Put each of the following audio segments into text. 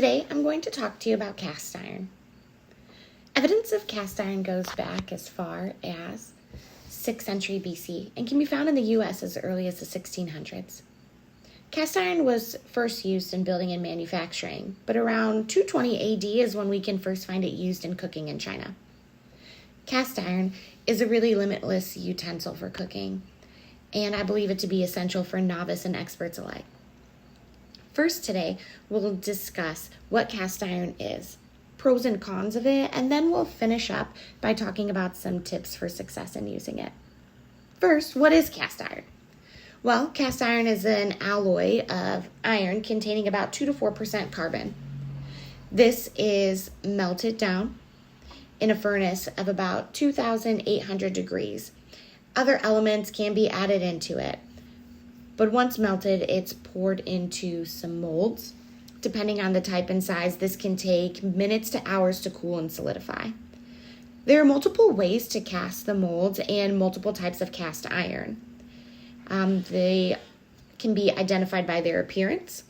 Today, I'm going to talk to you about cast iron. Evidence of cast iron goes back as far as 6th century BC and can be found in the U.S. as early as the 1600s. Cast iron was first used in building and manufacturing, but around 220 AD is when we can first find it used in cooking in China. Cast iron is a really limitless utensil for cooking, and I believe it to be essential for novice and experts alike. First today, we'll discuss what cast iron is, pros and cons of it, and then we'll finish up by talking about some tips for success in using it. First, what is cast iron? Well, cast iron is an alloy of iron containing about 2 to 4% carbon. This is melted down in a furnace of about 2,800 degrees. Other elements can be added into it, but once melted, it's poured into some molds. Depending on the type and size, this can take minutes to hours to cool and solidify. There are multiple ways to cast the molds and multiple types of cast iron. They can be identified by their appearance.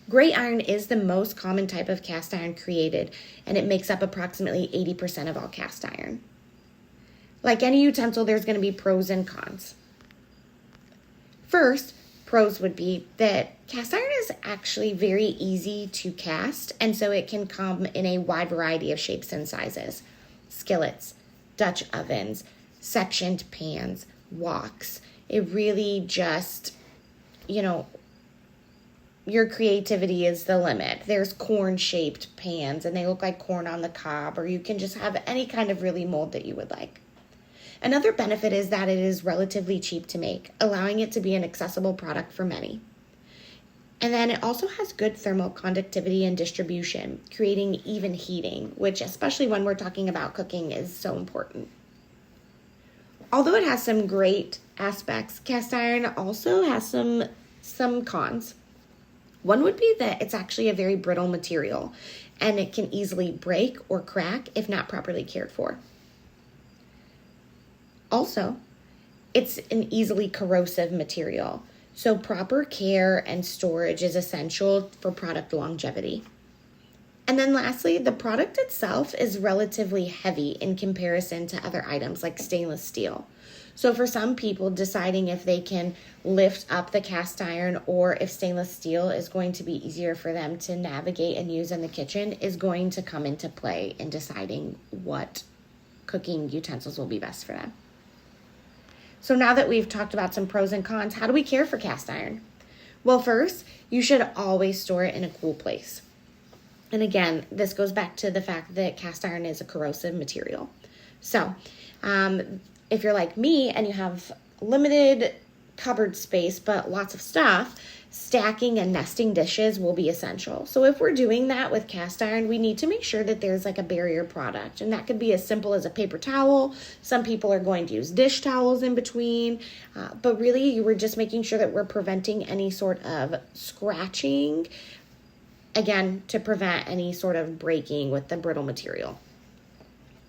Gray iron is the most common type of cast iron created, and it makes up approximately 80% of all cast iron. Like any utensil, there's going to be pros and cons. First, pros would be that cast iron is actually very easy to cast, and so it can come in a wide variety of shapes and sizes. Skillets, Dutch ovens, sectioned pans, woks. It really just, your creativity is the limit. There's corn-shaped pans, and they look like corn on the cob, or you can just have any kind of really mold that you would like. Another benefit is that it is relatively cheap to make, allowing it to be an accessible product for many. And then it also has good thermal conductivity and distribution, creating even heating, which especially when we're talking about cooking is so important. Although it has some great aspects, cast iron also has some cons. One would be that it's actually a very brittle material, and it can easily break or crack if not properly cared for. Also, it's an easily corrosive material, so proper care and storage is essential for product longevity. And then lastly, the product itself is relatively heavy in comparison to other items like stainless steel. So for some people, deciding if they can lift up the cast iron or if stainless steel is going to be easier for them to navigate and use in the kitchen is going to come into play in deciding what cooking utensils will be best for them. So now that we've talked about some pros and cons, how do we care for cast iron? Well, first, you should always store it in a cool place. And again, this goes back to the fact that cast iron is a corrosive material. So if you're like me and you have limited cupboard space but lots of stuff, stacking and nesting dishes will be essential. So if we're doing that with cast iron, we need to make sure that there's like a barrier product, and that could be as simple as a paper towel. Some people are going to use dish towels in between, but really we're just making sure that we're preventing any sort of scratching, again, to prevent any sort of breaking with the brittle material.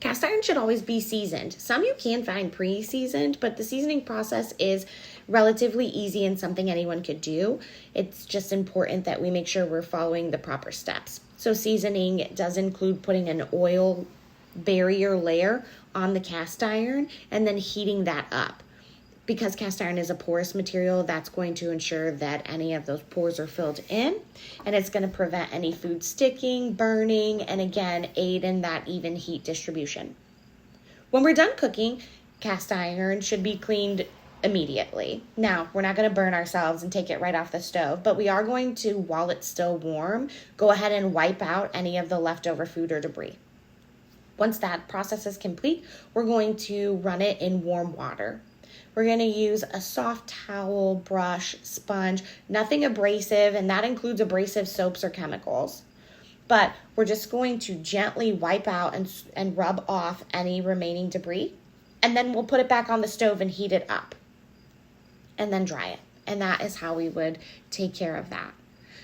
Cast iron should always be seasoned. Some you can find pre-seasoned, but the seasoning process is relatively easy and something anyone could do. It's just important that we make sure we're following the proper steps. So seasoning does include putting an oil barrier layer on the cast iron and then heating that up. Because cast iron is a porous material, that's going to ensure that any of those pores are filled in, and it's going to prevent any food sticking, burning, and again, aid in that even heat distribution. When we're done cooking, cast iron should be cleaned immediately. Now, we're not going to burn ourselves and take it right off the stove, but we are going to, while it's still warm, go ahead and wipe out any of the leftover food or debris. Once that process is complete, we're going to run it in warm water. We're going to use a soft towel, brush, sponge, nothing abrasive, and that includes abrasive soaps or chemicals. But we're just going to gently wipe out and rub off any remaining debris, and then we'll put it back on the stove and heat it up, and then dry it. And that is how we would take care of that.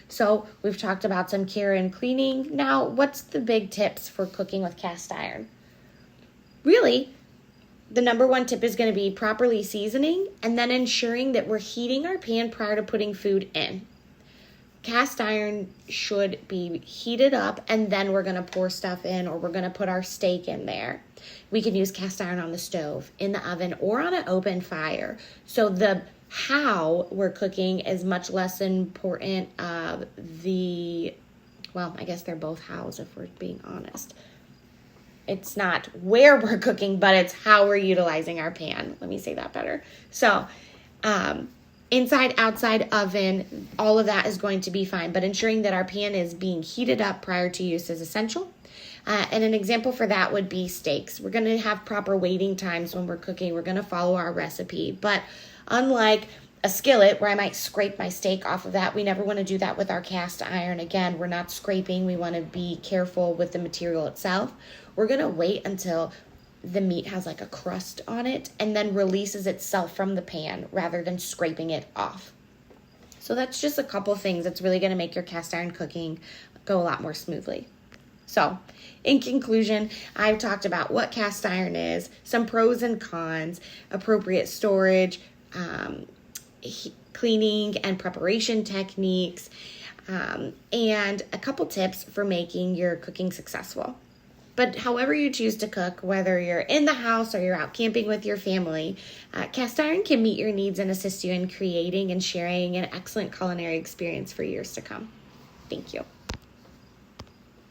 So we've talked about some care and cleaning. Now, what's the big tips for cooking with cast iron? Really, the number one tip is going to be properly seasoning and then ensuring that we're heating our pan prior to putting food in. cast iron should be heated up, and then we're going to pour stuff in, or we're going to put our steak in there. We can use cast iron on the stove, in the oven, or on an open fire. So the how we're cooking is much less important. Well, I guess they're both hows if we're being honest. It's not where we're cooking, but it's how we're utilizing our pan. Let me say that better. So, inside, outside oven, all of that is going to be fine, but ensuring that our pan is being heated up prior to use is essential. And an example for that would be steaks. We're going to have proper waiting times when we're cooking. We're going to follow our recipe, but unlike a skillet where I might scrape my steak off of that, we never want to do that with our cast iron. Again, we're not scraping. We want to be careful with the material itself. We're going to wait until the meat has like a crust on it and then releases itself from the pan rather than scraping it off. So that's just a couple things that's really going to make your cast iron cooking go a lot more smoothly. So, in conclusion, I've talked about what cast iron is, some pros and cons, appropriate storage, cleaning and preparation techniques, and a couple tips for making your cooking successful. But however you choose to cook, whether you're in the house or you're out camping with your family, cast iron can meet your needs and assist you in creating and sharing an excellent culinary experience for years to come. Thank you.